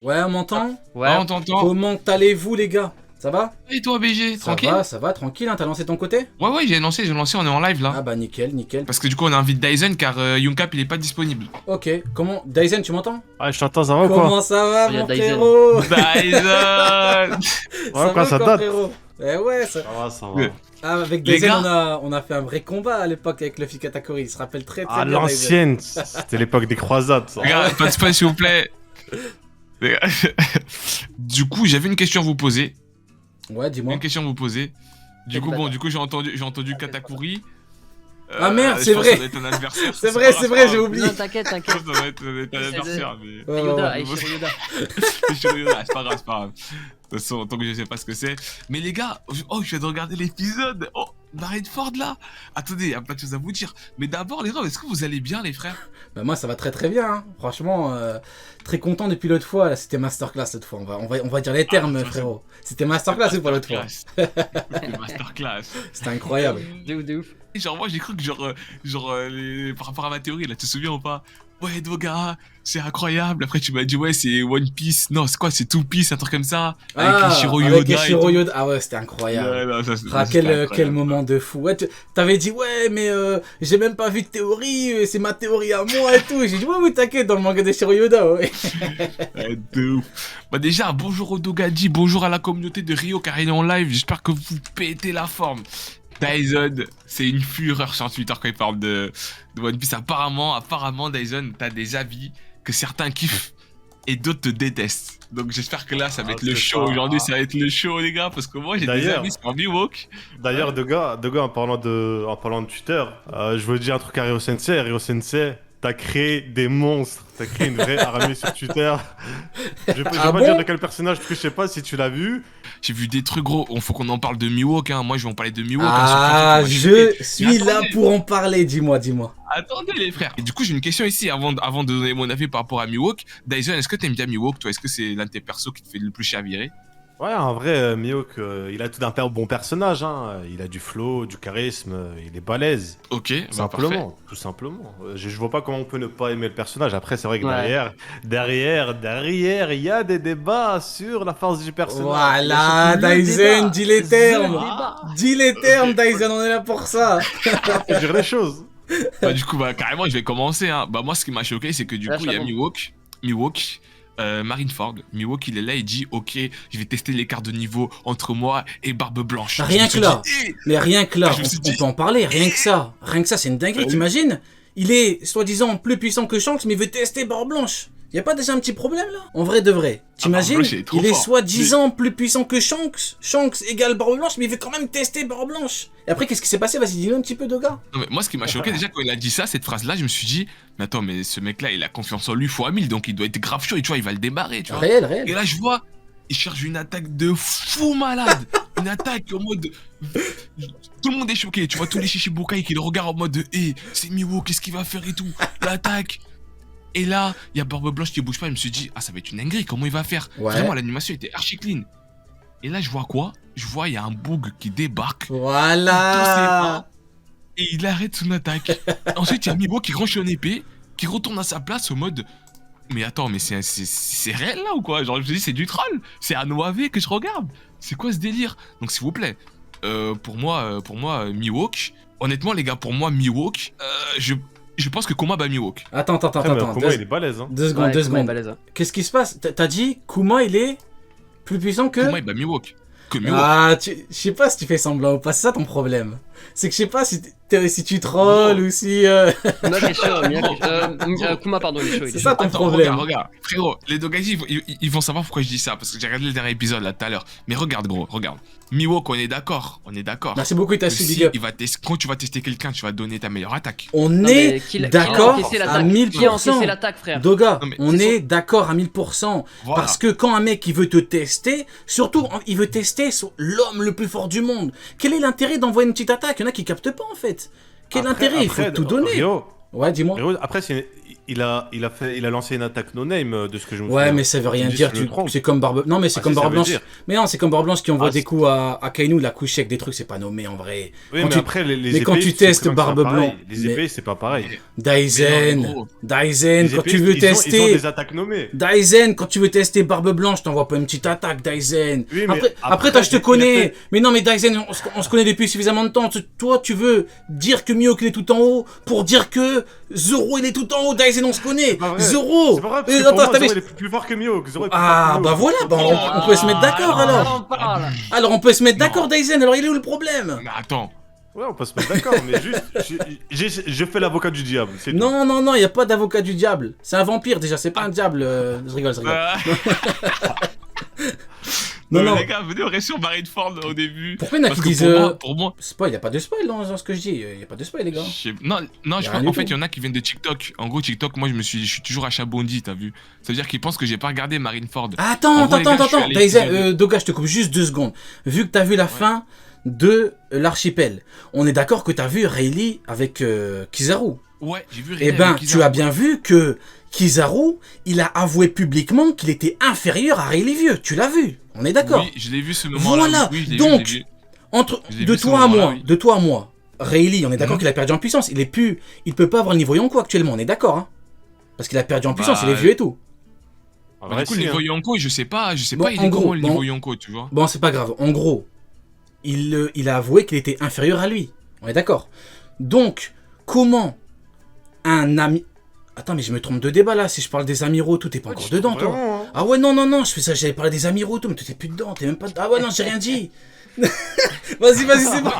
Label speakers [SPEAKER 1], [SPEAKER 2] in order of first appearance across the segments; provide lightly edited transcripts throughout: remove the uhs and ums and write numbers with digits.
[SPEAKER 1] Ouais, on m'entend?
[SPEAKER 2] Ouais, on t'entend.
[SPEAKER 1] Comment allez-vous, les gars? Ça va?
[SPEAKER 2] Et toi, BG, tranquille?
[SPEAKER 1] Ça va, tranquille, hein, t'as lancé ton côté?
[SPEAKER 2] Ouais, j'ai lancé, on est en live là.
[SPEAKER 1] Ah bah nickel, nickel.
[SPEAKER 2] Parce que du coup, on invite Dyson car Youncap il est pas disponible.
[SPEAKER 1] Ok, comment... Dyson, tu m'entends?
[SPEAKER 3] Ouais, je t'entends, ça va ou quoi?
[SPEAKER 1] Comment ça va,
[SPEAKER 4] Il y a
[SPEAKER 1] mon
[SPEAKER 4] Dyson.
[SPEAKER 1] frérot?
[SPEAKER 2] Dyson.
[SPEAKER 1] Ça
[SPEAKER 3] quoi,
[SPEAKER 1] va
[SPEAKER 3] ça
[SPEAKER 1] encore,
[SPEAKER 3] date?
[SPEAKER 1] frérot? Eh ouais, ça...
[SPEAKER 3] Ça va, ça va.
[SPEAKER 2] Ouais.
[SPEAKER 1] Ah, avec
[SPEAKER 2] Les
[SPEAKER 1] Dyson,
[SPEAKER 2] gars.
[SPEAKER 1] on a fait un vrai combat à l'époque avec Luffy Katakuri, il se rappelle très
[SPEAKER 3] À
[SPEAKER 1] bien, Dyson.
[SPEAKER 3] l'ancienne, c'était l'époque des croisades, ça.
[SPEAKER 2] Les gars, pas de spoil s'il vous plaît. Les gars. Du coup, j'avais une question à vous poser.
[SPEAKER 1] Ouais, dis-moi.
[SPEAKER 2] Une question à vous poser. Du coup, bon, j'ai entendu Katakuri.
[SPEAKER 1] Ah merde,
[SPEAKER 2] je
[SPEAKER 1] c'est
[SPEAKER 2] pense
[SPEAKER 1] vrai.
[SPEAKER 2] que ça doit être un adversaire.
[SPEAKER 1] C'est vrai, j'ai oublié.
[SPEAKER 4] Non, t'inquiète,
[SPEAKER 2] Je
[SPEAKER 4] t'inquiète.
[SPEAKER 2] pense que ça doit être un adversaire, mais...
[SPEAKER 1] Ouais,
[SPEAKER 4] Yoda,
[SPEAKER 1] ouais,
[SPEAKER 4] Aishiro Yoda.
[SPEAKER 2] C'est pas grave, c'est pas grave. De toute façon, tant que je sais pas ce que c'est. Mais les gars, je viens de regarder l'épisode. Oh, Marineford là. Attendez, il y a plein de choses à vous dire. Mais d'abord, les gars, est-ce que vous allez bien, les frères?
[SPEAKER 1] Bah moi ça va très très bien, hein. Franchement, très content depuis l'autre fois, là c'était masterclass cette fois, on va dire les termes frérot. C'était masterclass ou pas l'autre fois?
[SPEAKER 2] Masterclass.
[SPEAKER 1] C'était incroyable.
[SPEAKER 4] De ouf.
[SPEAKER 2] Genre, moi j'ai cru que par rapport à ma théorie, là, tu te souviens ou pas? Ouais, Doga, c'est incroyable. Après, tu m'as dit, ouais, c'est One Piece. Non, c'est quoi? C'est Two Piece, un truc comme ça. Avec Ishiro Yoda.
[SPEAKER 1] Avec Ishiro
[SPEAKER 2] et tout.
[SPEAKER 1] Yoda, ah ouais c'était incroyable.
[SPEAKER 2] Ouais, non, ça,
[SPEAKER 1] Ah,
[SPEAKER 2] c'était
[SPEAKER 1] quel
[SPEAKER 2] incroyable.
[SPEAKER 1] moment de fou. Ouais, t'avais dit ouais mais j'ai même pas vu de théorie, c'est ma théorie à moi et tout. J'ai dit ouais oui t'inquiète dans le manga d'Ishiro Yoda ouais.
[SPEAKER 2] Ouais, de ouf. Bah déjà, bonjour au Dogaji, bonjour à la communauté de Rio car il est en live, j'espère que vous pétez la forme. Dyson, c'est une fureur sur Twitter quand il parle de One Piece. Apparemment, Dyson, t'as des avis que certains kiffent et d'autres te détestent. Donc j'espère que là, ça va être le
[SPEAKER 3] c'est
[SPEAKER 2] show.
[SPEAKER 3] ça.
[SPEAKER 2] Aujourd'hui, ça va être le show, les gars, parce que moi, j'ai des
[SPEAKER 3] D'ailleurs-
[SPEAKER 2] avis sur Mihawk.
[SPEAKER 3] D'ailleurs, de gars, en parlant de Twitter, je veux dire un truc à Ryo Sensei. Ryo Sensei, t'as créé des monstres. T'as créé une vraie armée sur Twitter. Je vais
[SPEAKER 1] Ah
[SPEAKER 3] pas
[SPEAKER 1] bon
[SPEAKER 3] dire de quel personnage, parce que je sais pas si tu l'as vu.
[SPEAKER 2] J'ai vu des trucs gros. Faut qu'on en parle de Mihawk, hein. Moi, je vais en parler de Mihawk.
[SPEAKER 1] Ah
[SPEAKER 2] hein, sur
[SPEAKER 1] je
[SPEAKER 2] Twitter.
[SPEAKER 1] suis
[SPEAKER 2] Mais
[SPEAKER 1] là
[SPEAKER 2] attendez.
[SPEAKER 1] pour en parler, dis-moi.
[SPEAKER 2] Attendez les frères. Et du coup j'ai une question ici avant de donner mon avis par rapport à Mihawk. Dyson, est-ce que t'aimes bien Mihawk toi? Est-ce que c'est l'un de tes persos qui te fait le plus chavirer?
[SPEAKER 3] Ouais, en vrai, Mihawk, il a tout d'un bon personnage. Hein. Il a du flow, du charisme, il est balèze.
[SPEAKER 2] Ok, bah, parfait.
[SPEAKER 3] Simplement, tout simplement. Je vois pas comment on peut ne pas aimer le personnage. Après, c'est vrai que
[SPEAKER 4] Ouais.
[SPEAKER 3] derrière, il y a des débats sur la force du personnage.
[SPEAKER 1] Voilà
[SPEAKER 4] Le
[SPEAKER 1] Dyson,
[SPEAKER 4] débat.
[SPEAKER 1] dis les
[SPEAKER 4] The
[SPEAKER 1] termes.
[SPEAKER 4] débat.
[SPEAKER 1] Dis les termes Dyson, on est là pour ça.
[SPEAKER 3] Faut dire les choses.
[SPEAKER 2] Bah du coup bah carrément je vais commencer hein. Bah moi ce qui m'a choqué c'est que du
[SPEAKER 4] Lâche
[SPEAKER 2] coup il y a
[SPEAKER 4] la bombe.
[SPEAKER 2] Mihawk, Marineford. Mihawk il est là, il dit ok je vais tester l'écart de niveau entre moi et Barbe Blanche.
[SPEAKER 1] Rien
[SPEAKER 2] Je me
[SPEAKER 1] que
[SPEAKER 2] suis
[SPEAKER 1] là.
[SPEAKER 2] dit, eh,
[SPEAKER 1] Mais rien que là,
[SPEAKER 2] Je me suis
[SPEAKER 1] on
[SPEAKER 2] dit-
[SPEAKER 1] peut en parler, rien que ça. Rien que ça, c'est une dinguerie,
[SPEAKER 2] Oui.
[SPEAKER 1] t'imagines? Il est soi-disant plus puissant que Shanks, mais il veut tester Barbe Blanche. Y a pas déjà un petit problème là? En vrai de vrai. T'imagines?
[SPEAKER 2] Blanche, il est trop
[SPEAKER 1] Il est
[SPEAKER 2] fort.
[SPEAKER 1] soi-disant plus puissant que Shanks. Shanks égale Barbe Blanche, mais il veut quand même tester Barbe Blanche. Et après, qu'est-ce qui s'est passé? Vas-y, dis-nous un petit peu, Doga.
[SPEAKER 2] Non, mais moi ce qui m'a choqué déjà quand il a dit ça, cette phrase là, je me suis dit mais attends mais ce mec là il a confiance en lui fois 1000 donc il doit être grave chaud et tu vois il va le démarrer tu vois.
[SPEAKER 1] Réel,
[SPEAKER 2] Et
[SPEAKER 1] réel.
[SPEAKER 2] là, je vois, il cherche une attaque de fou malade. Une attaque en mode. Tout le monde est choqué. Tu vois, tous les Shichibukai qui le regardent en mode hé, c'est Mihawk, qu'est-ce qu'il va faire et tout. L'attaque. Et là, il y a Barbe Blanche qui bouge pas. Je me suis dit, ah, ça va être une dinguerie, comment il va faire?
[SPEAKER 1] Ouais.
[SPEAKER 2] Vraiment, l'animation était archi clean. Et là, je vois quoi? Je vois, il y a un bug qui débarque.
[SPEAKER 1] Voilà.
[SPEAKER 2] Et il arrête son attaque. Ensuite, il y a Mihawk qui range son épée, qui retourne à sa place au mode. Mais attends, mais c'est réel là ou quoi? Genre, je me dis, c'est du troll. C'est un OAV que je regarde. C'est quoi ce délire? Donc, s'il vous plaît, pour moi, Mihawk, honnêtement, les gars, pour moi, Mihawk, je pense que Kuma bat Mihawk.
[SPEAKER 1] Attends.
[SPEAKER 3] Après, mais Kuma, il est balèze. Hein.
[SPEAKER 1] Deux secondes,
[SPEAKER 4] Ouais,
[SPEAKER 1] deux
[SPEAKER 4] Kuma est
[SPEAKER 1] secondes.
[SPEAKER 4] balèze, hein.
[SPEAKER 1] Qu'est-ce qui se passe? T'as dit Kuma, il est plus puissant que...
[SPEAKER 2] Kuma, il bat Mihawk. Que Mihawk.
[SPEAKER 1] Ah, je sais pas si tu fais semblant ou pas, c'est ça ton problème. C'est que je sais pas si tu trolls ou si...
[SPEAKER 4] Mihawk est chaud, Kuma, pardon, il est chaud. il est
[SPEAKER 1] C'est
[SPEAKER 4] chaud.
[SPEAKER 1] ça ton
[SPEAKER 2] Attends,
[SPEAKER 1] problème.
[SPEAKER 2] regarde. Frérot, les Dogaji, ils vont savoir pourquoi je dis ça, parce que j'ai regardé le dernier épisode là tout à l'heure. Mais regarde, gros, regarde. Mihawk, on est d'accord.
[SPEAKER 1] Merci beaucoup, il t'a
[SPEAKER 2] Que
[SPEAKER 1] su,
[SPEAKER 2] si
[SPEAKER 1] big up.
[SPEAKER 2] quand tu vas tester quelqu'un, tu vas donner ta meilleure attaque.
[SPEAKER 1] On
[SPEAKER 4] Non,
[SPEAKER 1] est
[SPEAKER 4] mais qui a
[SPEAKER 1] d'accord
[SPEAKER 4] encaissé
[SPEAKER 1] à
[SPEAKER 4] l'attaque?
[SPEAKER 1] 1000%.
[SPEAKER 4] Qui a encaissé l'attaque, frère?
[SPEAKER 1] Doga,
[SPEAKER 2] Non, mais
[SPEAKER 1] on
[SPEAKER 4] c'est
[SPEAKER 1] est d'accord à 1000%.
[SPEAKER 2] Voilà.
[SPEAKER 1] Parce que quand un mec il veut te tester, surtout il veut tester sur l'homme le plus fort du monde. Quel est l'intérêt d'envoyer une petite attaque? Il y en a qui captent pas en fait. Quel intérêt? Il faut tout donner.
[SPEAKER 3] Rio,
[SPEAKER 1] Ouais, dis-moi.
[SPEAKER 3] Après, il a lancé une attaque no-name de ce que je me
[SPEAKER 1] Ouais,
[SPEAKER 3] souviens.
[SPEAKER 1] mais ça veut rien
[SPEAKER 3] Tu me dis
[SPEAKER 1] dire.
[SPEAKER 3] si je me trompe.
[SPEAKER 1] C'est comme Barbe. Non, mais c'est
[SPEAKER 3] Ah,
[SPEAKER 1] comme
[SPEAKER 3] si, ça
[SPEAKER 1] Barbe
[SPEAKER 3] veut
[SPEAKER 1] Blanche.
[SPEAKER 3] dire.
[SPEAKER 1] Mais non, c'est comme Barbe Blanche qui envoie
[SPEAKER 3] Ah,
[SPEAKER 1] des
[SPEAKER 3] c'est-
[SPEAKER 1] coups à Kainu, il a couché avec des trucs, c'est pas nommé en vrai.
[SPEAKER 3] Oui,
[SPEAKER 1] Quand
[SPEAKER 3] mais
[SPEAKER 1] tu-
[SPEAKER 3] après, les
[SPEAKER 1] mais
[SPEAKER 3] épées,
[SPEAKER 1] quand tu
[SPEAKER 3] c'est
[SPEAKER 1] testes
[SPEAKER 3] quand même
[SPEAKER 1] Barbe
[SPEAKER 3] pas pareil.
[SPEAKER 1] Blanc,
[SPEAKER 3] Les
[SPEAKER 1] mais-
[SPEAKER 3] épées, c'est pas pareil.
[SPEAKER 1] Daizen,
[SPEAKER 2] Mais non, gros.
[SPEAKER 1] Daizen,
[SPEAKER 3] Les
[SPEAKER 1] quand
[SPEAKER 3] épées,
[SPEAKER 1] tu veux
[SPEAKER 3] ils ont des
[SPEAKER 1] tester.
[SPEAKER 3] attaques nommées.
[SPEAKER 1] Daizen, quand tu veux tester Barbe Blanche, t'envoies pas une petite attaque, Daizen.
[SPEAKER 3] Oui, mais
[SPEAKER 1] Après, toi, je te
[SPEAKER 3] il a
[SPEAKER 1] connais.
[SPEAKER 3] fait-
[SPEAKER 1] Mais non, mais Daizen, on se connaît depuis suffisamment de temps. Toi, tu veux dire que Mihawk il est tout en haut pour dire que Zoro il est tout en haut. Daizen, on se connaît.
[SPEAKER 3] pas vrai.
[SPEAKER 1] Zoro.
[SPEAKER 3] C'est pas vrai, parce
[SPEAKER 1] Eh,
[SPEAKER 3] que pour moi,
[SPEAKER 1] t'as vu-
[SPEAKER 3] Zoro, il est plus fort que Mihawk. Zoro est plus
[SPEAKER 1] Ah,
[SPEAKER 3] fort que
[SPEAKER 1] bah
[SPEAKER 3] Mihawk.
[SPEAKER 1] voilà, bah, on peut se mettre d'accord alors.
[SPEAKER 4] On parle.
[SPEAKER 1] Alors, on peut se mettre
[SPEAKER 2] Non.
[SPEAKER 1] d'accord, Daizen. Alors, il est où le problème?
[SPEAKER 2] Mais attends.
[SPEAKER 3] Ouais, on peut se mettre d'accord, mais juste, je fais l'avocat du diable. C'est tout.
[SPEAKER 1] Non, il y a pas d'avocat du diable. C'est un vampire déjà, c'est pas un diable. Je rigole.
[SPEAKER 2] Non,
[SPEAKER 1] Non,
[SPEAKER 2] mais
[SPEAKER 1] non.
[SPEAKER 2] les gars, venez, on reste sur Marineford au début.
[SPEAKER 1] Pourquoi il y en a
[SPEAKER 2] Parce
[SPEAKER 1] qui
[SPEAKER 2] que
[SPEAKER 1] disent.
[SPEAKER 2] pour moi,
[SPEAKER 1] Spoil, y a pas de spoil dans ce que je dis. Y a pas de spoil, les gars.
[SPEAKER 2] Non,
[SPEAKER 1] Y a
[SPEAKER 2] je
[SPEAKER 1] rien
[SPEAKER 2] crois
[SPEAKER 1] du
[SPEAKER 2] qu'en fait,
[SPEAKER 1] tout.
[SPEAKER 2] il y en a qui viennent de TikTok. En gros, TikTok, moi, je suis toujours à Chabondi, t'as vu. Ça veut dire qu'ils pensent que j'ai pas regardé Marineford.
[SPEAKER 1] Attends,
[SPEAKER 2] En gros, les gars, je suis allé
[SPEAKER 1] Daizen,
[SPEAKER 2] épisode-
[SPEAKER 1] Doga, je te coupe juste 2 secondes. Vu que t'as vu la fin de l'archipel, on est d'accord que t'as vu Rayleigh avec Kizaru.
[SPEAKER 2] Ouais, j'ai vu
[SPEAKER 1] Eh
[SPEAKER 2] René
[SPEAKER 1] ben,
[SPEAKER 2] avec
[SPEAKER 1] tu
[SPEAKER 2] Kizaru.
[SPEAKER 1] as bien vu que Kizaru, il a avoué publiquement qu'il était inférieur à Rayleigh vieux. Tu l'as vu. On est d'accord.
[SPEAKER 2] Oui, je l'ai vu ce moment-là.
[SPEAKER 1] Voilà,
[SPEAKER 2] Oui, je l'ai
[SPEAKER 1] donc,
[SPEAKER 2] vu, je l'ai vu.
[SPEAKER 1] Entre
[SPEAKER 2] Je l'ai
[SPEAKER 1] de
[SPEAKER 2] vu ce
[SPEAKER 1] toi à
[SPEAKER 2] moment-là,
[SPEAKER 1] moi,
[SPEAKER 2] oui.
[SPEAKER 1] de toi à moi, Rayleigh, on est d'accord
[SPEAKER 2] Mhm.
[SPEAKER 1] qu'il a perdu en puissance. Il peut pas avoir le niveau Yonko actuellement. On est d'accord, hein. Parce qu'il a perdu en puissance. Il est vieux et tout.
[SPEAKER 3] En
[SPEAKER 2] Bah,
[SPEAKER 3] vrai,
[SPEAKER 2] du coup, le
[SPEAKER 3] si,
[SPEAKER 2] niveau
[SPEAKER 3] hein.
[SPEAKER 2] Yonko, je sais pas
[SPEAKER 1] Bon,
[SPEAKER 2] il
[SPEAKER 1] en
[SPEAKER 2] est
[SPEAKER 1] gros,
[SPEAKER 2] comment le niveau
[SPEAKER 1] bon.
[SPEAKER 2] Yonko, tu vois.
[SPEAKER 1] Bon, c'est pas grave. En gros, il a avoué qu'il était inférieur à lui. On est d'accord. Donc, comment un ami... Attends, mais je me trompe de débat là. Si je parle des amiraux, tout t'es pas
[SPEAKER 3] Ouais,
[SPEAKER 1] encore
[SPEAKER 3] tu te
[SPEAKER 1] dedans,
[SPEAKER 3] trompes
[SPEAKER 1] toi.
[SPEAKER 3] vraiment, hein.
[SPEAKER 1] Ah ouais, non, je fais ça, j'avais parlé des amiraux, tout, mais t'es plus dedans, t'es même pas... Ah ouais, non, j'ai rien dit. Vas-y, c'est bon.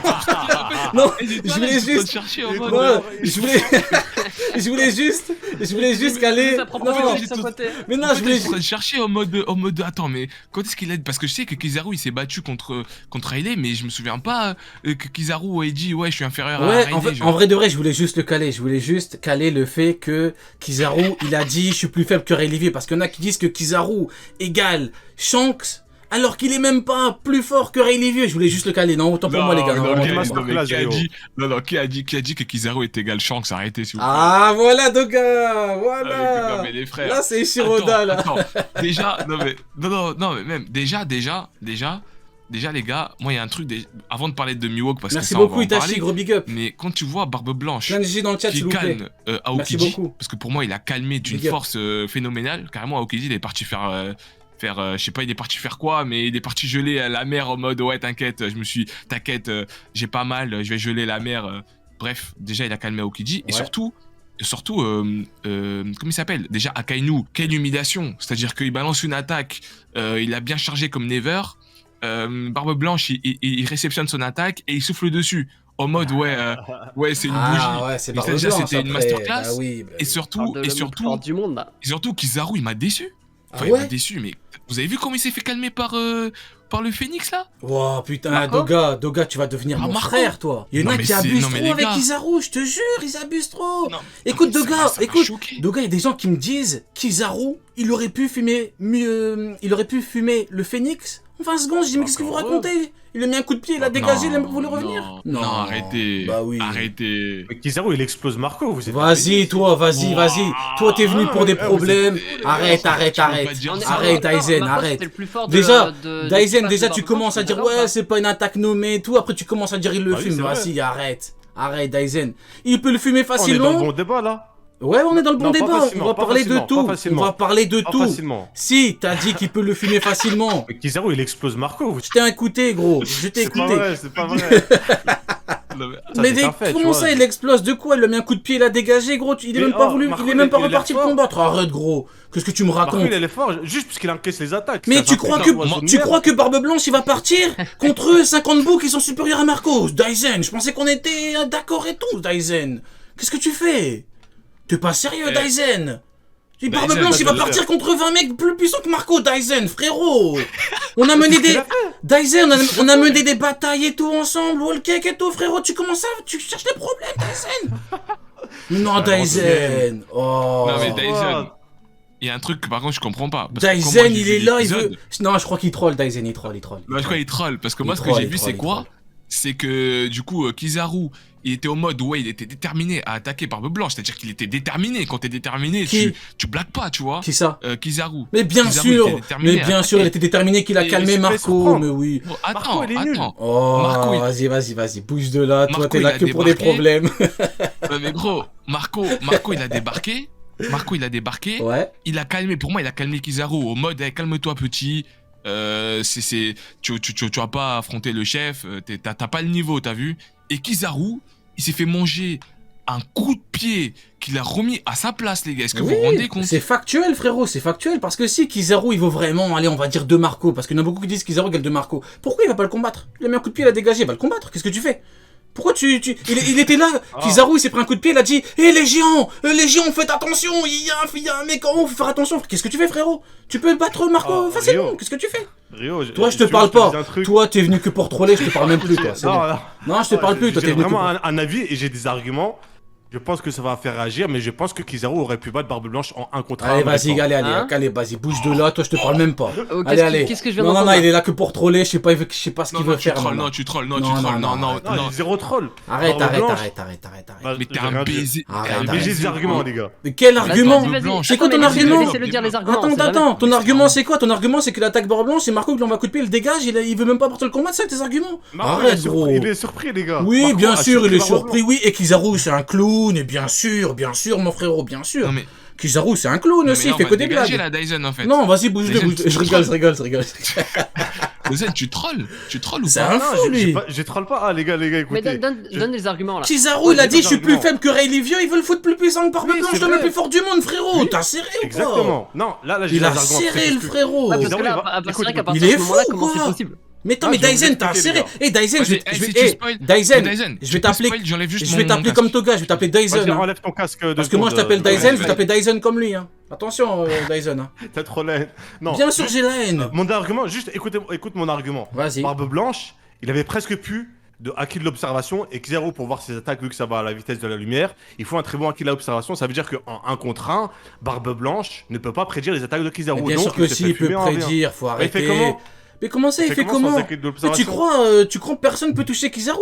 [SPEAKER 1] Non, je voulais juste...
[SPEAKER 2] chercher en mode.
[SPEAKER 1] Non, je voulais juste caler...
[SPEAKER 4] Sa propre
[SPEAKER 1] Non,
[SPEAKER 4] vie, de son côté.
[SPEAKER 1] mais non,
[SPEAKER 2] En
[SPEAKER 1] je
[SPEAKER 2] fait,
[SPEAKER 1] voulais
[SPEAKER 2] je suis en train de chercher en mode attends, mais quand est-ce qu'il a, parce que je sais que Kizaru il s'est battu contre Rayleigh, mais je me souviens pas que Kizaru ait dit ouais je suis inférieur à
[SPEAKER 1] Ouais,
[SPEAKER 2] Rayleigh.
[SPEAKER 1] en vrai de vrai, je voulais juste le caler. Je voulais juste caler le fait que Kizaru, il a dit je suis plus faible que Rayleigh, parce qu'il y en a qui disent que Kizaru égale Shanks, alors qu'il est même pas plus fort que Rayleigh. Je voulais juste le caler. Non, autant pour moi, les gars. Non,
[SPEAKER 2] non,
[SPEAKER 1] autant
[SPEAKER 2] qui
[SPEAKER 1] pour
[SPEAKER 2] a-
[SPEAKER 1] moi.
[SPEAKER 2] non, mais
[SPEAKER 3] Là,
[SPEAKER 2] qui a
[SPEAKER 3] Zéro.
[SPEAKER 2] dit, non, qui a dit que Kizaru est égal Shanks, arrêtez s'il vous plaît.
[SPEAKER 1] Ah, voilà, Doga.
[SPEAKER 2] Non,
[SPEAKER 1] Voilà.
[SPEAKER 2] mais les frères.
[SPEAKER 1] Là, c'est Shiroda, là.
[SPEAKER 2] Attends, déjà, non, mais même, déjà, les gars, moi, il y a un truc, avant de parler de Mihawk, parce
[SPEAKER 1] Merci
[SPEAKER 2] que ça, on va
[SPEAKER 1] beaucoup,
[SPEAKER 2] en
[SPEAKER 1] Itachi.
[SPEAKER 2] parler,
[SPEAKER 1] Gros big up.
[SPEAKER 2] mais quand tu vois Barbe Blanche,
[SPEAKER 1] Plein de G dans le chat, s'il
[SPEAKER 2] qui
[SPEAKER 1] vous plaît.
[SPEAKER 2] calme
[SPEAKER 1] Merci
[SPEAKER 2] Aokiji,
[SPEAKER 1] beaucoup.
[SPEAKER 2] parce que pour moi, il a calmé d'une
[SPEAKER 1] Big up.
[SPEAKER 2] force phénoménale. Carrément, Aokiji, il est parti faire, je sais pas, il est parti faire quoi, mais il est parti geler la mer en mode, ouais, t'inquiète, t'inquiète, j'ai pas mal, je vais geler la mer. Bref, déjà, il a calmé Aokiji, et
[SPEAKER 1] Ouais.
[SPEAKER 2] surtout, comment il s'appelle? Déjà, Akainu, quelle humiliation! C'est-à-dire qu'il balance une attaque, il a bien chargé comme Never, Barbe Blanche, il réceptionne son attaque et il souffle dessus. En mode, ouais, c'est une
[SPEAKER 1] Ah,
[SPEAKER 2] bougie.
[SPEAKER 1] ouais, c'est
[SPEAKER 2] Mais
[SPEAKER 1] Barbe
[SPEAKER 2] déjà,
[SPEAKER 1] Blanche,
[SPEAKER 2] c'était une
[SPEAKER 1] après.
[SPEAKER 2] masterclass.
[SPEAKER 1] Bah oui, bah
[SPEAKER 2] Et
[SPEAKER 1] oui.
[SPEAKER 2] surtout,
[SPEAKER 4] Du monde, là.
[SPEAKER 2] Kizaru, il m'a déçu. Enfin,
[SPEAKER 1] Ah
[SPEAKER 2] il m'a
[SPEAKER 1] ouais.
[SPEAKER 2] déçu, mais vous avez vu comment il s'est fait calmer par le Phénix, là?
[SPEAKER 1] Wow, putain,
[SPEAKER 4] Marco
[SPEAKER 1] Doga, tu vas devenir
[SPEAKER 2] Ah,
[SPEAKER 1] mon
[SPEAKER 2] Marco.
[SPEAKER 1] frère, toi. Il y en
[SPEAKER 2] Non,
[SPEAKER 1] a
[SPEAKER 2] mais
[SPEAKER 1] qui
[SPEAKER 2] c'est-
[SPEAKER 1] abusent
[SPEAKER 2] non, mais
[SPEAKER 1] trop
[SPEAKER 2] les
[SPEAKER 1] avec
[SPEAKER 2] gars.
[SPEAKER 1] Kizaru, je te jure, ils abusent trop.
[SPEAKER 2] Non,
[SPEAKER 1] Écoute,
[SPEAKER 2] ça m'a-
[SPEAKER 1] Doga,
[SPEAKER 2] ça m'a
[SPEAKER 1] écoute.
[SPEAKER 2] choqué.
[SPEAKER 1] Doga, il y a des gens qui me disent Kizaru, il aurait pu fumer le Phénix en 20 secondes. Je dis, mais qu'est-ce que vous
[SPEAKER 3] Encore
[SPEAKER 1] racontez? Il a mis un coup de pied, il a dégagé, il a voulu
[SPEAKER 2] Non,
[SPEAKER 1] revenir.
[SPEAKER 2] Non, arrêtez.
[SPEAKER 1] Bah oui.
[SPEAKER 2] Arrêtez.
[SPEAKER 3] Mais Kizaru, il explose Marco. Vous êtes
[SPEAKER 1] Vas-y, toi, vas-y. Toi, t'es venu pour des problèmes. Arrête.
[SPEAKER 2] Tu peux pas dire ça.
[SPEAKER 1] Arrête, Daizen,
[SPEAKER 4] Marco,
[SPEAKER 1] arrête.
[SPEAKER 4] c'était le plus fort
[SPEAKER 1] Déjà,
[SPEAKER 4] de
[SPEAKER 1] Daizen,
[SPEAKER 4] l'équipage
[SPEAKER 1] déjà
[SPEAKER 4] de
[SPEAKER 1] tu
[SPEAKER 4] Barbe
[SPEAKER 1] commences à
[SPEAKER 4] Blanche,
[SPEAKER 1] dire
[SPEAKER 4] d'accord,
[SPEAKER 1] ouais,
[SPEAKER 4] pas
[SPEAKER 1] c'est pas une attaque nommée et tout. Après, tu commences à dire il le
[SPEAKER 3] Ah oui,
[SPEAKER 1] fume.
[SPEAKER 3] c'est vrai.
[SPEAKER 1] Vas-y, arrête. Arrête, Daizen. Il peut le fumer
[SPEAKER 3] On est dans le
[SPEAKER 1] facilement.
[SPEAKER 3] bon débat, là.
[SPEAKER 1] Ouais, on est dans le bon
[SPEAKER 3] Non, pas
[SPEAKER 1] débat.
[SPEAKER 3] facilement,
[SPEAKER 1] On va
[SPEAKER 3] pas
[SPEAKER 1] parler de
[SPEAKER 3] facilement,
[SPEAKER 1] tout.
[SPEAKER 3] pas facilement.
[SPEAKER 1] On va parler de
[SPEAKER 3] Pas
[SPEAKER 1] tout.
[SPEAKER 3] facilement.
[SPEAKER 1] Si, t'as dit qu'il peut le fumer facilement.
[SPEAKER 3] Mais Kizaru, il explose Marco.
[SPEAKER 1] Je t'ai écouté, gros. Je t'ai
[SPEAKER 3] C'est pas
[SPEAKER 1] écouté.
[SPEAKER 3] vrai, c'est pas vrai.
[SPEAKER 2] Non, mais-
[SPEAKER 3] Ça,
[SPEAKER 1] Mais
[SPEAKER 3] c'est un fait, tu
[SPEAKER 1] comment
[SPEAKER 3] vois.
[SPEAKER 1] ça, il explose de quoi? Il a mis un coup de pied, il a dégagé, gros. Il est
[SPEAKER 3] Mais
[SPEAKER 1] même pas
[SPEAKER 3] oh,
[SPEAKER 1] voulu.
[SPEAKER 3] Marco,
[SPEAKER 1] Il est même pas
[SPEAKER 3] il est
[SPEAKER 1] reparti le
[SPEAKER 3] fort.
[SPEAKER 1] combattre. Arrête, gros. Qu'est-ce que tu me
[SPEAKER 3] Marco,
[SPEAKER 1] racontes?
[SPEAKER 3] il est fort juste parce qu'il encaisse les attaques.
[SPEAKER 1] Mais
[SPEAKER 3] C'est
[SPEAKER 1] tu
[SPEAKER 3] un
[SPEAKER 1] crois
[SPEAKER 3] fait,
[SPEAKER 1] que
[SPEAKER 3] un oiseau de
[SPEAKER 1] tu
[SPEAKER 3] merde.
[SPEAKER 1] crois que Barbe Blanche il va partir contre eux 50 boucs qui sont supérieurs à Marcos? Daizen, je pensais qu'on était d'accord et tout, Daizen. Qu'est-ce que tu fais? T'es pas sérieux, Daizen? Et Barbe
[SPEAKER 2] Daizen,
[SPEAKER 1] Blanche il va
[SPEAKER 3] Daizen.
[SPEAKER 1] partir contre 20 mecs plus puissants que Marco, Daizen, frérot. On a mené des Daizen, on a mené des batailles et tout ensemble, wall cake et tout, frérot. Tu commences à tu cherches des problèmes, Daizen. Non, Daizen. Oh.
[SPEAKER 2] Non, mais
[SPEAKER 3] Oh.
[SPEAKER 2] Daizen, il y a un truc que par contre je comprends pas. Parce que quand moi,
[SPEAKER 1] Daizen,
[SPEAKER 2] j'ai
[SPEAKER 1] il
[SPEAKER 2] vu
[SPEAKER 1] est là, il veut.
[SPEAKER 2] l'épisode-
[SPEAKER 1] Non, je crois qu'il troll, Daizen, il troll.
[SPEAKER 2] Non, je crois qu'il troll. Parce que
[SPEAKER 1] Il
[SPEAKER 2] moi, ce que
[SPEAKER 1] troll,
[SPEAKER 2] j'ai
[SPEAKER 1] il
[SPEAKER 2] vu,
[SPEAKER 1] troll,
[SPEAKER 2] c'est
[SPEAKER 1] il
[SPEAKER 2] quoi?
[SPEAKER 1] troll.
[SPEAKER 2] c'est que du coup, Kizaru, il était au mode où il était déterminé à attaquer Barbe Blanche. C'est-à-dire qu'il était déterminé. Quand t'es déterminé,
[SPEAKER 1] Qui
[SPEAKER 2] tu blagues pas, tu vois.
[SPEAKER 1] Qui ça?
[SPEAKER 2] Kizaru.
[SPEAKER 1] Mais bien
[SPEAKER 2] Kizaru
[SPEAKER 1] sûr,
[SPEAKER 2] était déterminé
[SPEAKER 1] mais
[SPEAKER 2] à
[SPEAKER 1] bien sûr, il
[SPEAKER 2] attaquer.
[SPEAKER 1] était déterminé qu'il a
[SPEAKER 2] Et
[SPEAKER 1] calmé
[SPEAKER 3] il se laisse
[SPEAKER 1] Marco,
[SPEAKER 3] prendre.
[SPEAKER 1] mais oui.
[SPEAKER 2] Oh, attends,
[SPEAKER 3] Marco, il est nul.
[SPEAKER 2] attends.
[SPEAKER 1] Oh,
[SPEAKER 2] Marco, il-
[SPEAKER 1] vas-y, bouge de là. Toi,
[SPEAKER 2] Marco,
[SPEAKER 1] t'es
[SPEAKER 2] il
[SPEAKER 1] là
[SPEAKER 2] a
[SPEAKER 1] que pour des
[SPEAKER 2] débarqué.
[SPEAKER 1] problèmes.
[SPEAKER 2] Ouais, mais gros, Marco, il a débarqué. Marco, il a débarqué.
[SPEAKER 1] Ouais.
[SPEAKER 2] Il a calmé, pour moi, il a calmé Kizaru au mode, hey, calme-toi, petit. Tu vas pas affronter le chef. T'as pas le niveau, t'as vu. Et Kizaru, il s'est fait manger un coup de pied qu'il a remis à sa place, les gars. Est-ce que vous vous rendez compte?
[SPEAKER 1] C'est factuel, frérot, c'est factuel. Parce que si Kizaru, il vaut vraiment, allez, on va dire 2 Marco. Parce qu'il y en a beaucoup qui disent Kizaru égale 2 Marco. Pourquoi il va pas le combattre? Il a mis un coup de pied, il a dégagé, il va le combattre. Qu'est-ce que tu fais? Pourquoi il était là, Kizaru, il s'est pris un coup de pied, il a dit hé, les géants, faites attention, il y a un mec en haut, faut faire attention. Qu'est-ce que tu fais, frérot? Tu peux battre Marco
[SPEAKER 3] Oh,
[SPEAKER 1] facilement.
[SPEAKER 3] Rio.
[SPEAKER 1] Qu'est-ce que tu fais?
[SPEAKER 3] Rio,
[SPEAKER 1] Toi, je te
[SPEAKER 3] tu
[SPEAKER 1] parle
[SPEAKER 3] veux que je te
[SPEAKER 1] pas.
[SPEAKER 3] dise un truc
[SPEAKER 1] Toi, t'es venu que pour troller, je te parle même plus, toi. c'est
[SPEAKER 3] Non,
[SPEAKER 1] bon.
[SPEAKER 3] non.
[SPEAKER 1] Non, je te parle plus, toi, t'es
[SPEAKER 3] J'ai
[SPEAKER 1] venu que
[SPEAKER 3] vraiment
[SPEAKER 1] pour...
[SPEAKER 3] un avis et j'ai des arguments. Je pense que ça va faire réagir, mais je pense que Kizaru aurait pu battre Barbe Blanche en 1 contre 1.
[SPEAKER 1] Allez, vas-y, allez,
[SPEAKER 4] Hein
[SPEAKER 1] vas-y, bouge de là, toi, je te parle même pas.
[SPEAKER 4] Oh,
[SPEAKER 1] Allez.
[SPEAKER 4] qu'est-ce que je viens
[SPEAKER 1] Non,
[SPEAKER 4] d'entendre
[SPEAKER 1] il est là que pour troller, je sais pas ce qu'il veut
[SPEAKER 2] tu
[SPEAKER 1] faire.
[SPEAKER 2] trolls,
[SPEAKER 1] non.
[SPEAKER 2] non, tu trolls,
[SPEAKER 1] Non,
[SPEAKER 2] non, tu trolls,
[SPEAKER 1] non,
[SPEAKER 2] non,
[SPEAKER 1] arrête.
[SPEAKER 2] non.
[SPEAKER 3] Non, j'ai zéro troll.
[SPEAKER 1] Arrête.
[SPEAKER 3] Barbe Blanche.
[SPEAKER 1] Bah,
[SPEAKER 2] Mais t'es un baiser.
[SPEAKER 1] Arrête,
[SPEAKER 3] Mais j'ai des arguments, les gars.
[SPEAKER 1] Mais quel
[SPEAKER 4] Vas-y,
[SPEAKER 1] argument?
[SPEAKER 4] vas-y, vas-y.
[SPEAKER 1] C'est quoi
[SPEAKER 4] Attends,
[SPEAKER 1] ton
[SPEAKER 4] mais
[SPEAKER 1] argument?
[SPEAKER 4] Laissez-le dire les arguments. on sait
[SPEAKER 1] Attends,
[SPEAKER 4] jamais.
[SPEAKER 1] ton
[SPEAKER 2] Mais
[SPEAKER 1] argument
[SPEAKER 2] c'est
[SPEAKER 1] c'est quoi? Ton argument c'est qu'il attaque Barbe Blanche et Marco il lui envoie un coup de pied, il le dégage, il veut même pas porter le combat, c'est ça tes arguments?
[SPEAKER 3] Marco,
[SPEAKER 1] Arrête, gros.
[SPEAKER 3] il est surpris, les gars.
[SPEAKER 1] Oui,
[SPEAKER 3] Marco
[SPEAKER 1] bien
[SPEAKER 3] a
[SPEAKER 1] sûr, il est
[SPEAKER 3] Barbe Blanche.
[SPEAKER 1] surpris, oui, et Kizaru c'est un clown, et bien sûr, mon frérot, bien sûr.
[SPEAKER 2] Non, mais.
[SPEAKER 1] Kizaru c'est un clown
[SPEAKER 2] non,
[SPEAKER 1] aussi,
[SPEAKER 2] mais
[SPEAKER 1] il fait
[SPEAKER 2] on
[SPEAKER 1] que
[SPEAKER 2] va
[SPEAKER 1] des
[SPEAKER 2] dégager
[SPEAKER 1] blagues.
[SPEAKER 2] la Dyson en fait.
[SPEAKER 1] Non, vas-y, bouge-le,
[SPEAKER 2] Dyson,
[SPEAKER 1] bouge-le.
[SPEAKER 2] tu
[SPEAKER 1] Je rigole.
[SPEAKER 2] Dyson, tu trolls ou
[SPEAKER 1] C'est
[SPEAKER 2] pas?
[SPEAKER 1] un
[SPEAKER 3] Non,
[SPEAKER 1] fou, lui.
[SPEAKER 3] j'ai troll pas. Ah, les gars,
[SPEAKER 4] Mais
[SPEAKER 3] écoutez.
[SPEAKER 4] donne des arguments là.
[SPEAKER 1] Kizaru, il a
[SPEAKER 3] j'ai
[SPEAKER 1] dit,
[SPEAKER 3] des
[SPEAKER 1] je suis plus
[SPEAKER 3] arguments.
[SPEAKER 1] faible que Rayleigh Vieux, il veut le foutre plus puissant que Barbe
[SPEAKER 3] Oui,
[SPEAKER 1] Blanche,
[SPEAKER 3] c'est
[SPEAKER 1] l'homme le
[SPEAKER 3] vrai.
[SPEAKER 1] plus fort du monde, frérot.
[SPEAKER 3] Oui.
[SPEAKER 1] T'as serré ou quoi?
[SPEAKER 3] Exactement. Non, là, j'ai
[SPEAKER 1] Il
[SPEAKER 3] des
[SPEAKER 1] a
[SPEAKER 3] arguments.
[SPEAKER 1] serré le frérot.
[SPEAKER 4] Ouais, parce que
[SPEAKER 3] Kizaru,
[SPEAKER 4] là,
[SPEAKER 3] il va-
[SPEAKER 4] c'est vrai qu'à
[SPEAKER 3] écoute,
[SPEAKER 4] partir
[SPEAKER 1] il
[SPEAKER 4] de
[SPEAKER 1] est
[SPEAKER 4] ce moment-là,
[SPEAKER 1] fou,
[SPEAKER 4] comment c'est
[SPEAKER 1] quoi.
[SPEAKER 4] possible?
[SPEAKER 1] Mais attends,
[SPEAKER 3] Ah,
[SPEAKER 1] mais
[SPEAKER 3] je vais vous
[SPEAKER 1] Dyson, t'as
[SPEAKER 3] expliquer,
[SPEAKER 1] serré.
[SPEAKER 3] les gars.
[SPEAKER 1] Dyson, je
[SPEAKER 2] Vas-y,
[SPEAKER 1] vais,
[SPEAKER 2] si tu spoil,
[SPEAKER 1] Dyson, je vais t'appeler.
[SPEAKER 2] spoil, j'enlève juste
[SPEAKER 1] Je vais
[SPEAKER 2] mon
[SPEAKER 1] t'appeler
[SPEAKER 2] casque.
[SPEAKER 1] comme Toga, je vais t'appeler Dyson.
[SPEAKER 3] Vas-y,
[SPEAKER 1] hein.
[SPEAKER 3] enlève ton casque.
[SPEAKER 1] Parce que moi je t'appelle Dyson, je vais t'appeler Dyson comme lui. Hein. Attention, Dyson. Hein.
[SPEAKER 3] T'as trop la haine. Non.
[SPEAKER 1] Bien sûr, j'ai la haine.
[SPEAKER 3] Mon argument, juste écoute mon argument.
[SPEAKER 1] Vas-y.
[SPEAKER 3] Barbe Blanche, il avait presque pu de acquis de l'observation et Kizaru pour voir ses attaques vu que ça va à la vitesse de la lumière. Il faut un très bon acquis de l'observation. Ça veut dire qu'en 1 contre 1, Barbe Blanche ne peut pas prédire les attaques de Kizaru.
[SPEAKER 1] Mais bien
[SPEAKER 3] Donc,
[SPEAKER 1] sûr que
[SPEAKER 3] il s'est
[SPEAKER 1] si,
[SPEAKER 3] fait
[SPEAKER 1] il peut
[SPEAKER 3] fumer en 1v1.
[SPEAKER 1] prédire, faut
[SPEAKER 3] Mais il
[SPEAKER 1] arrêter.
[SPEAKER 3] fait comment
[SPEAKER 1] Mais comment ça, il fait
[SPEAKER 3] sans
[SPEAKER 1] comment
[SPEAKER 3] acquis de
[SPEAKER 1] Mais
[SPEAKER 3] l'observation
[SPEAKER 1] tu crois que personne peut toucher Kizaru?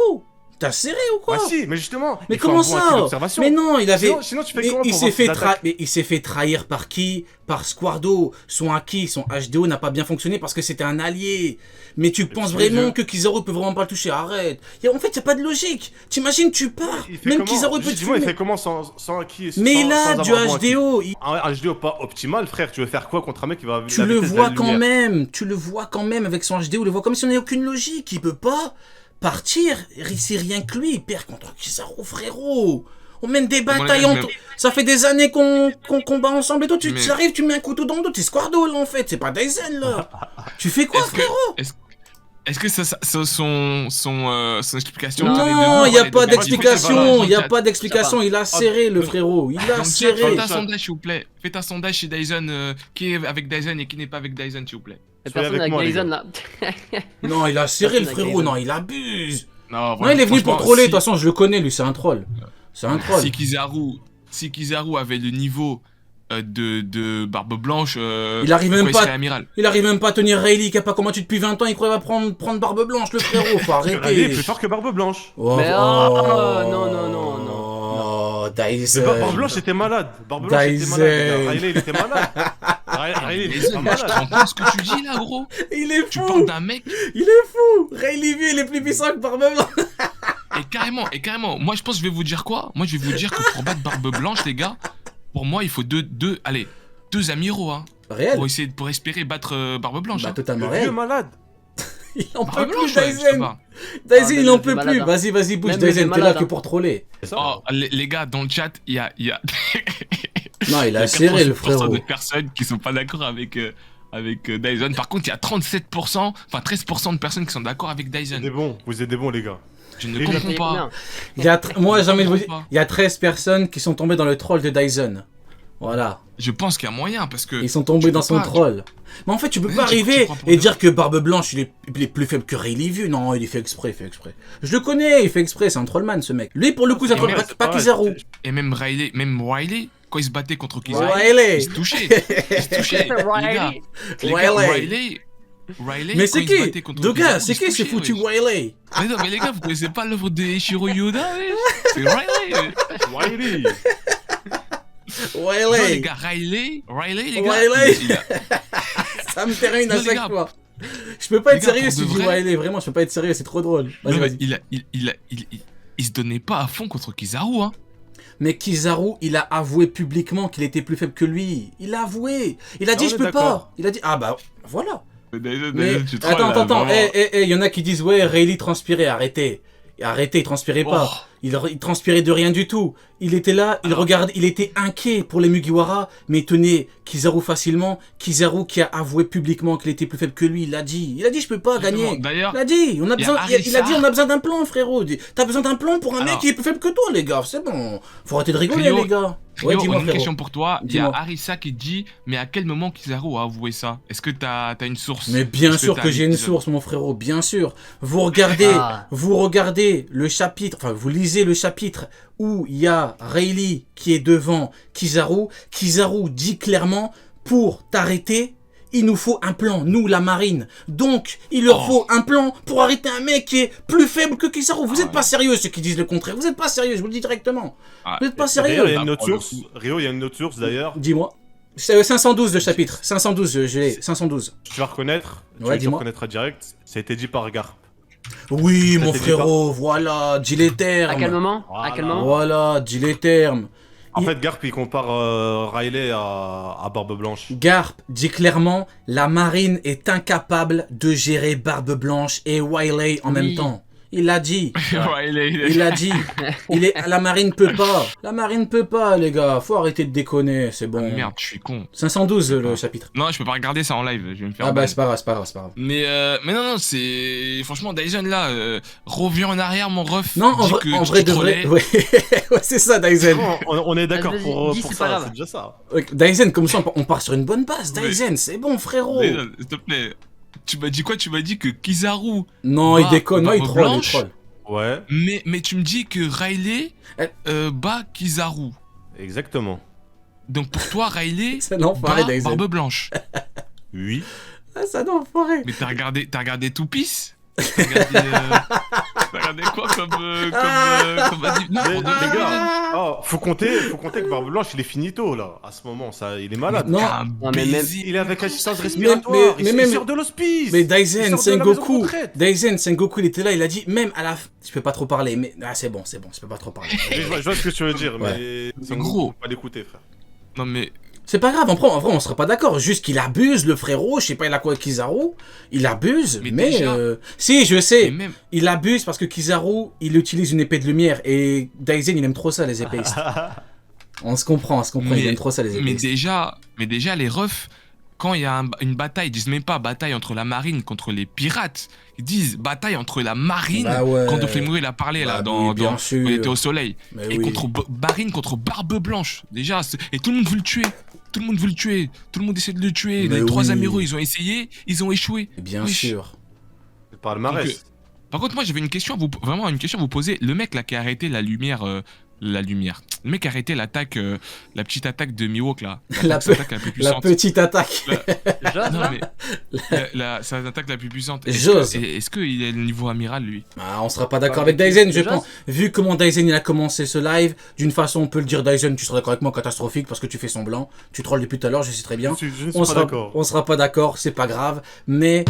[SPEAKER 1] T'as serré ou quoi?
[SPEAKER 3] Bah si, mais justement.
[SPEAKER 1] Mais
[SPEAKER 3] il faut
[SPEAKER 1] comment
[SPEAKER 3] un bon acquis
[SPEAKER 1] ça?
[SPEAKER 3] d'observation.
[SPEAKER 1] Mais non, il avait.
[SPEAKER 3] Sinon tu fais
[SPEAKER 1] Mais
[SPEAKER 3] comment
[SPEAKER 1] il
[SPEAKER 3] pour
[SPEAKER 1] s'est
[SPEAKER 3] voir ses attaques
[SPEAKER 1] mais il s'est fait trahir par qui? Par Squardo. Son acquis, son HDO n'a pas bien fonctionné parce que c'était un allié. Mais tu penses
[SPEAKER 3] puis,
[SPEAKER 1] vraiment
[SPEAKER 3] je-
[SPEAKER 1] que Kizaru peut vraiment pas le toucher? Arrête. En fait, y a pas de logique. T'imagines, tu pars.
[SPEAKER 3] Il fait
[SPEAKER 1] Même
[SPEAKER 3] comment
[SPEAKER 1] Kizaru peut te
[SPEAKER 3] Dis-moi, il
[SPEAKER 1] fumer.
[SPEAKER 3] fait comment sans acquis
[SPEAKER 1] Mais
[SPEAKER 3] sans-
[SPEAKER 1] il a
[SPEAKER 3] sans
[SPEAKER 1] du
[SPEAKER 3] avoir bon acquis
[SPEAKER 1] HDO.
[SPEAKER 3] Un HDO pas optimal, frère. Tu veux faire quoi contre un mec qui va à
[SPEAKER 1] Tu
[SPEAKER 3] la
[SPEAKER 1] le
[SPEAKER 3] vitesse de la
[SPEAKER 1] vois quand
[SPEAKER 3] lumière
[SPEAKER 1] même. Tu le vois quand même avec son HDO. Il le voit comme si on n'avait aucune logique. Il peut pas partir. C'est rien que lui. Il perd contre Kizaru, frérot. On mène des batailles
[SPEAKER 2] les gars,
[SPEAKER 1] Ça fait des années qu'on combat ensemble et toi, tu
[SPEAKER 2] Mais-
[SPEAKER 1] arrives, tu mets un couteau dans le dos. T'es Squardo, là, en fait. C'est pas Dyson, là. Tu fais quoi,
[SPEAKER 2] Est-ce que-
[SPEAKER 1] frérot?
[SPEAKER 2] Est-ce que son explication
[SPEAKER 1] Non, il n'y a pas d'explication. Il n'y a pas
[SPEAKER 2] d'explication.
[SPEAKER 1] d'explication. Il a serré, le frérot. Il a serré.
[SPEAKER 2] Faites un sondage, s'il vous plaît. Faites un sondage chez Dyson. Qui est avec Dyson et qui n'est pas avec Dyson, s'il vous plaît.
[SPEAKER 4] La
[SPEAKER 3] Soyez
[SPEAKER 4] personne
[SPEAKER 3] avec
[SPEAKER 4] avec
[SPEAKER 3] moi, les
[SPEAKER 4] Dyson
[SPEAKER 3] gars.
[SPEAKER 4] là.
[SPEAKER 1] Non, il a serré, le
[SPEAKER 4] Personne avec
[SPEAKER 1] frérot.
[SPEAKER 4] Dyson.
[SPEAKER 1] Non, il abuse.
[SPEAKER 2] Non,
[SPEAKER 1] Non, il est venu pour
[SPEAKER 2] franchement,
[SPEAKER 1] troller. De
[SPEAKER 2] si-
[SPEAKER 1] toute façon, je le connais, lui. C'est un troll. C'est un troll.
[SPEAKER 2] Si Kizaru avait le niveau de Barbe Blanche,
[SPEAKER 1] Il arrive même
[SPEAKER 2] pourquoi
[SPEAKER 1] pas-
[SPEAKER 2] il serait amiral.
[SPEAKER 1] Il arrive même pas à tenir Rayleigh qui a pas combattu depuis 20 ans. Il croit qu'il va prendre Barbe Blanche, le frérot. Faut
[SPEAKER 3] Riley est
[SPEAKER 1] arrêter.
[SPEAKER 3] plus fort que Barbe Blanche.
[SPEAKER 1] Oh,
[SPEAKER 4] Mais non.
[SPEAKER 1] Oh,
[SPEAKER 3] Mais
[SPEAKER 1] Dyson.
[SPEAKER 3] Barbe Blanche était malade. Barbe Blanche était
[SPEAKER 1] Dyson.
[SPEAKER 3] malade. Riley, il était malade. Riley, il était
[SPEAKER 2] Dyson,
[SPEAKER 3] pas
[SPEAKER 2] tu te
[SPEAKER 3] malade.
[SPEAKER 2] rends compte ce que tu dis là, gros?
[SPEAKER 1] Il est
[SPEAKER 2] Tu
[SPEAKER 1] fou.
[SPEAKER 2] parles d'un mec
[SPEAKER 1] Il est fou. Rayleigh Vieux, il est plus puissant que Barbe Blanche.
[SPEAKER 2] et carrément. Moi, je pense que je vais vous dire quoi? Moi, je vais vous dire que pour battre Barbe Blanche, les gars, pour moi, il faut deux amiraux, hein.
[SPEAKER 1] Réel.
[SPEAKER 2] Pour espérer battre Barbe Blanche.
[SPEAKER 1] Bah,
[SPEAKER 2] hein.
[SPEAKER 1] totalement
[SPEAKER 3] Le vieux
[SPEAKER 1] réel.
[SPEAKER 3] malade.
[SPEAKER 1] Il en
[SPEAKER 2] Barbe
[SPEAKER 1] peut plus,
[SPEAKER 2] Blanche, ouais, ça
[SPEAKER 1] Dyson.
[SPEAKER 2] va.
[SPEAKER 1] Dyson,
[SPEAKER 4] Ah,
[SPEAKER 1] il
[SPEAKER 4] le
[SPEAKER 1] en
[SPEAKER 4] vieux
[SPEAKER 1] peut plus.
[SPEAKER 4] malade, hein.
[SPEAKER 1] Vas-y, bouge,
[SPEAKER 4] Même le
[SPEAKER 1] Dyson.
[SPEAKER 4] vieux
[SPEAKER 1] T'es là
[SPEAKER 4] malade,
[SPEAKER 1] que
[SPEAKER 4] hein.
[SPEAKER 1] pour troller.
[SPEAKER 3] C'est ça.
[SPEAKER 2] Oh, les gars, dans le chat, il y a
[SPEAKER 1] Non, il a serré, le
[SPEAKER 2] 88%
[SPEAKER 1] frérot.
[SPEAKER 2] de personnes qui sont pas d'accord avec Dyson. Par contre, il y a 37%, enfin 13% de personnes qui sont d'accord avec Dyson.
[SPEAKER 3] Vous êtes des bons, les gars.
[SPEAKER 2] Je ne
[SPEAKER 3] Et
[SPEAKER 2] comprends
[SPEAKER 4] Et
[SPEAKER 2] pas.
[SPEAKER 4] bien.
[SPEAKER 1] Moi, j'ai envie de vous dire,
[SPEAKER 2] comprends pas.
[SPEAKER 1] il y a 13 personnes qui sont tombées dans le troll de Dyson. Voilà.
[SPEAKER 2] Je pense qu'il y a moyen parce que.
[SPEAKER 1] Ils sont tombés
[SPEAKER 2] tu
[SPEAKER 1] dans
[SPEAKER 2] peux
[SPEAKER 1] son
[SPEAKER 2] pas-
[SPEAKER 1] troll. Mais en fait, tu peux
[SPEAKER 2] Mais
[SPEAKER 1] pas
[SPEAKER 2] tu
[SPEAKER 1] arriver
[SPEAKER 2] crois pour
[SPEAKER 1] et
[SPEAKER 2] de
[SPEAKER 1] dire que Barbe Blanche, il est plus faible que Rayleigh Vieux. Non, il est fait exprès, Je le connais, il fait exprès, c'est un trollman, ce mec. Lui, pour le coup, ça
[SPEAKER 2] Et
[SPEAKER 1] troll
[SPEAKER 2] merde,
[SPEAKER 1] pas Kizaru.
[SPEAKER 2] Et même Riley, quand il se battait contre Kizaru,
[SPEAKER 1] Riley.
[SPEAKER 2] il se touchait. Il se touchait. Les gars,
[SPEAKER 1] Riley.
[SPEAKER 2] Riley,
[SPEAKER 1] Mais
[SPEAKER 2] quand
[SPEAKER 1] c'est
[SPEAKER 2] il se
[SPEAKER 1] qui
[SPEAKER 2] battait contre
[SPEAKER 1] Doga,
[SPEAKER 2] Kizaru,
[SPEAKER 1] c'est
[SPEAKER 2] il se
[SPEAKER 1] qui ce
[SPEAKER 2] touchait,
[SPEAKER 1] foutu
[SPEAKER 2] wesh.
[SPEAKER 1] Wiley?
[SPEAKER 2] Mais non, mais les gars, vous connaissez pas l'œuvre de Eiichiro Yoda, wesh. C'est Riley.
[SPEAKER 3] Wiley.
[SPEAKER 2] Non, les
[SPEAKER 1] Wiley.
[SPEAKER 2] gars, Riley, les gars.
[SPEAKER 1] Riley.
[SPEAKER 2] il a-
[SPEAKER 1] Ça me termine à
[SPEAKER 2] Non, les
[SPEAKER 1] chaque
[SPEAKER 2] gars.
[SPEAKER 1] fois. Je peux pas
[SPEAKER 2] Les
[SPEAKER 1] être
[SPEAKER 2] gars,
[SPEAKER 1] sérieux
[SPEAKER 2] pour
[SPEAKER 1] si
[SPEAKER 2] de
[SPEAKER 1] je dis
[SPEAKER 2] vrai.
[SPEAKER 1] Wiley, vraiment, je peux pas être sérieux, c'est trop drôle. Vas-y,
[SPEAKER 2] Non, mais
[SPEAKER 1] vas-y.
[SPEAKER 2] il se donnait pas à fond contre Kizaru, hein.
[SPEAKER 1] Mais Kizaru, il a avoué publiquement qu'il était plus faible que lui. Il a avoué. Il a dit
[SPEAKER 3] on
[SPEAKER 1] je
[SPEAKER 3] est
[SPEAKER 1] peux
[SPEAKER 3] d'accord.
[SPEAKER 1] pas. Il a dit ah bah voilà.
[SPEAKER 2] D'ailleurs,
[SPEAKER 1] Mais
[SPEAKER 2] tu trolles,
[SPEAKER 1] attends,
[SPEAKER 2] là,
[SPEAKER 1] attends,
[SPEAKER 2] vraiment.
[SPEAKER 1] il y en a qui disent ouais, Rayleigh transpirait, arrêtez. Arrêtez, il transpirait pas.
[SPEAKER 2] Oh.
[SPEAKER 1] Il transpirait de rien du tout. Il était là, il
[SPEAKER 2] Alors.
[SPEAKER 1] regardait, il était inquiet pour les Mugiwara, mais il tenait Kizaru facilement. Kizaru qui a avoué publiquement qu'il était plus faible que lui, il a dit. Il a dit je peux pas
[SPEAKER 2] Justement,
[SPEAKER 1] gagner.
[SPEAKER 2] D'ailleurs,
[SPEAKER 1] Il a dit, on a
[SPEAKER 2] il y a
[SPEAKER 1] besoin, il a dit
[SPEAKER 2] Arisa.
[SPEAKER 1] on a besoin d'un plan, frérot. T'as besoin d'un plan pour un mec
[SPEAKER 2] Alors.
[SPEAKER 1] qui est plus faible que toi, les gars. C'est bon. Faut arrêter de rigoler,
[SPEAKER 2] Rio,
[SPEAKER 1] les gars.
[SPEAKER 2] Rio,
[SPEAKER 1] Ouais,
[SPEAKER 2] on a
[SPEAKER 1] dis-moi,
[SPEAKER 2] une
[SPEAKER 1] frérot.
[SPEAKER 2] question pour toi. Il y a
[SPEAKER 1] Dis-moi.
[SPEAKER 2] Arisa qui dit, mais à quel moment Kizaru a avoué ça? Est-ce que t'as une source?
[SPEAKER 1] Mais bien
[SPEAKER 2] Est-ce
[SPEAKER 1] sûr
[SPEAKER 2] t'as
[SPEAKER 1] que
[SPEAKER 2] un
[SPEAKER 1] j'ai une
[SPEAKER 2] épisode
[SPEAKER 1] source, mon frérot, bien sûr. Vous
[SPEAKER 4] Ah.
[SPEAKER 1] regardez le chapitre, enfin, vous lisez le chapitre où il y a Rayleigh qui est devant Kizaru. Kizaru dit clairement, pour t'arrêter, il nous faut un plan, nous, la marine. Donc, il leur
[SPEAKER 2] Oh.
[SPEAKER 1] faut un plan pour arrêter un mec qui est plus faible que Kizaru. Vous
[SPEAKER 2] Ah
[SPEAKER 1] êtes pas sérieux, ceux qui disent le contraire. Vous êtes pas sérieux, je vous le dis directement.
[SPEAKER 2] Ah,
[SPEAKER 1] Vous êtes pas
[SPEAKER 3] D'ailleurs, il y
[SPEAKER 1] sérieux.
[SPEAKER 3] a une autre
[SPEAKER 2] Pour le
[SPEAKER 3] source. Rio, il y a une autre source d'ailleurs.
[SPEAKER 1] Dis-moi. C'est 512 le chapitre. 512, je l'ai. 512.
[SPEAKER 3] Tu vas reconnaître.
[SPEAKER 1] Ouais,
[SPEAKER 3] Tu
[SPEAKER 1] dis-moi.
[SPEAKER 3] reconnaîtras direct. Ça a été dit par Garp.
[SPEAKER 1] Oui, mon
[SPEAKER 3] t'est dit
[SPEAKER 1] frérot, voilà, dis les termes.
[SPEAKER 4] À quel moment À quel moment
[SPEAKER 1] Voilà, dis les termes.
[SPEAKER 3] En
[SPEAKER 1] Il-
[SPEAKER 3] fait, Garp, il compare Riley à Barbe Blanche.
[SPEAKER 1] Garp dit clairement, la marine est incapable de gérer Barbe Blanche et Wiley en
[SPEAKER 4] Oui.
[SPEAKER 1] même temps. Il l'a dit.
[SPEAKER 2] Ouais,
[SPEAKER 1] Il l'a dit. La marine peut pas. La marine peut pas, les gars. Faut arrêter de déconner, c'est bon.
[SPEAKER 2] Merde, je suis con.
[SPEAKER 1] 512 le chapitre.
[SPEAKER 2] Non, je peux pas regarder ça en live, je vais me faire
[SPEAKER 1] Ah bah
[SPEAKER 2] ban.
[SPEAKER 1] c'est pas grave, c'est pas grave, c'est pas grave.
[SPEAKER 2] Mais non, c'est... Franchement, Dyson, là, reviens en arrière, mon ref.
[SPEAKER 1] Non,
[SPEAKER 2] Dis que
[SPEAKER 1] en
[SPEAKER 2] tu
[SPEAKER 1] vrai de vrai.
[SPEAKER 2] trollais.
[SPEAKER 1] Ouais, ouais, c'est ça, Dyson.
[SPEAKER 3] Non, on est d'accord
[SPEAKER 4] Vas-y,
[SPEAKER 3] pour
[SPEAKER 4] dis, c'est pas
[SPEAKER 3] ça,
[SPEAKER 4] grave.
[SPEAKER 3] c'est déjà ça.
[SPEAKER 1] Ouais, Dyson, comme ça, on part sur une bonne base.
[SPEAKER 2] Mais-
[SPEAKER 1] Dyson, c'est bon, frérot.
[SPEAKER 2] Dyson, s'il te plaît. Tu m'as dit quoi? Tu m'as dit que Kizaru...
[SPEAKER 1] Non, il
[SPEAKER 2] Bah,
[SPEAKER 1] déconne, non, il
[SPEAKER 2] Barbe
[SPEAKER 1] troll, il
[SPEAKER 2] Blanche.
[SPEAKER 1] troll.
[SPEAKER 3] Ouais,
[SPEAKER 2] Mais tu me dis que Riley bat Kizaru.
[SPEAKER 3] exactement.
[SPEAKER 2] Donc pour toi, Riley
[SPEAKER 1] C'est un enfoiré,
[SPEAKER 2] bat
[SPEAKER 1] Dyson.
[SPEAKER 2] Barbe Blanche.
[SPEAKER 3] Oui.
[SPEAKER 1] Ah, ça d'enfoiré.
[SPEAKER 2] Mais t'as regardé Two Piece? T'as regardé quoi comme anime? Non,
[SPEAKER 3] Mais,
[SPEAKER 2] pour de
[SPEAKER 3] les
[SPEAKER 2] vrai,
[SPEAKER 3] gars, oh, faut compter que Barbe Blanche, il est finito là. À ce moment, ça, il est malade.
[SPEAKER 1] Non.
[SPEAKER 2] un
[SPEAKER 4] Non, mais même-
[SPEAKER 2] baiser.
[SPEAKER 3] Il est avec assistance respiratoire.
[SPEAKER 1] mais
[SPEAKER 3] il
[SPEAKER 1] même-
[SPEAKER 3] sort de l'hospice.
[SPEAKER 1] Mais
[SPEAKER 3] Il
[SPEAKER 1] Dyson,
[SPEAKER 3] sort de la maison de
[SPEAKER 1] Sengoku,
[SPEAKER 3] retraite.
[SPEAKER 1] Dyson, Sengoku, il était là, il a dit, même à la fin, je peux pas trop parler, mais, ah, c'est bon, je peux pas trop parler.
[SPEAKER 3] Je vois ce que tu veux dire,
[SPEAKER 1] Ouais.
[SPEAKER 3] mais c'est
[SPEAKER 2] Gros.
[SPEAKER 3] gros. Pas l'écouter, frère.
[SPEAKER 2] Non mais...
[SPEAKER 1] C'est pas grave, en vrai, on sera pas d'accord, juste qu'il abuse, le frérot, je sais pas, il a quoi avec Kizaru, il abuse,
[SPEAKER 2] Mais
[SPEAKER 1] mais,
[SPEAKER 2] déjà-
[SPEAKER 1] si, je
[SPEAKER 2] Et
[SPEAKER 1] sais,
[SPEAKER 2] même...
[SPEAKER 1] il abuse parce que Kizaru, il utilise une épée de lumière, et Dyson, il aime trop ça, les épéistes. On se comprend, il aime trop ça, les
[SPEAKER 2] Mais
[SPEAKER 1] épéistes.
[SPEAKER 2] déjà, les refs, quand il y a une bataille, ils disent même pas bataille entre la marine contre les pirates. Ils disent bataille entre la marine,
[SPEAKER 1] Bah ouais.
[SPEAKER 2] quand Doflamingo il a parlé là,
[SPEAKER 1] Bah
[SPEAKER 2] dans,
[SPEAKER 1] oui, bien
[SPEAKER 2] quand
[SPEAKER 1] sûr.
[SPEAKER 2] il était au soleil.
[SPEAKER 1] Mais
[SPEAKER 2] Et
[SPEAKER 1] oui.
[SPEAKER 2] contre marine contre Barbe Blanche. Déjà, et tout le monde veut le tuer. Tout le monde veut le tuer. Tout le monde essaie de le tuer.
[SPEAKER 1] Mais
[SPEAKER 2] Les trois
[SPEAKER 1] oui.
[SPEAKER 2] amiraux, ils ont essayé, ils ont échoué.
[SPEAKER 1] Bien
[SPEAKER 2] Wesh.
[SPEAKER 1] sûr.
[SPEAKER 3] C'est par le Marès.
[SPEAKER 2] Par contre, moi j'avais une question, vraiment une question à vous poser. Le mec là qui a arrêté la lumière. Le mec a arrêté l'attaque, la petite attaque de Mihawk là.
[SPEAKER 1] La
[SPEAKER 2] Sa attaque la plus
[SPEAKER 1] La
[SPEAKER 2] puissante.
[SPEAKER 1] petite attaque.
[SPEAKER 4] Jade,
[SPEAKER 2] Non
[SPEAKER 4] là
[SPEAKER 2] mais sa attaque la plus puissante.
[SPEAKER 1] J'ose.
[SPEAKER 2] Est-ce qu'il est le niveau amiral lui?
[SPEAKER 1] Ah, on sera pas d'accord
[SPEAKER 4] Bah,
[SPEAKER 1] avec Dyson, je
[SPEAKER 4] déjà,
[SPEAKER 1] pense. Vu comment Dyson il a commencé ce live, d'une façon on peut le dire Dyson, tu seras d'accord avec moi, catastrophique parce que tu fais semblant. Tu trolls depuis tout à l'heure, je sais très bien.
[SPEAKER 3] Je ne suis
[SPEAKER 1] On
[SPEAKER 3] pas
[SPEAKER 1] sera,
[SPEAKER 3] d'accord.
[SPEAKER 1] on sera pas d'accord, c'est pas grave, mais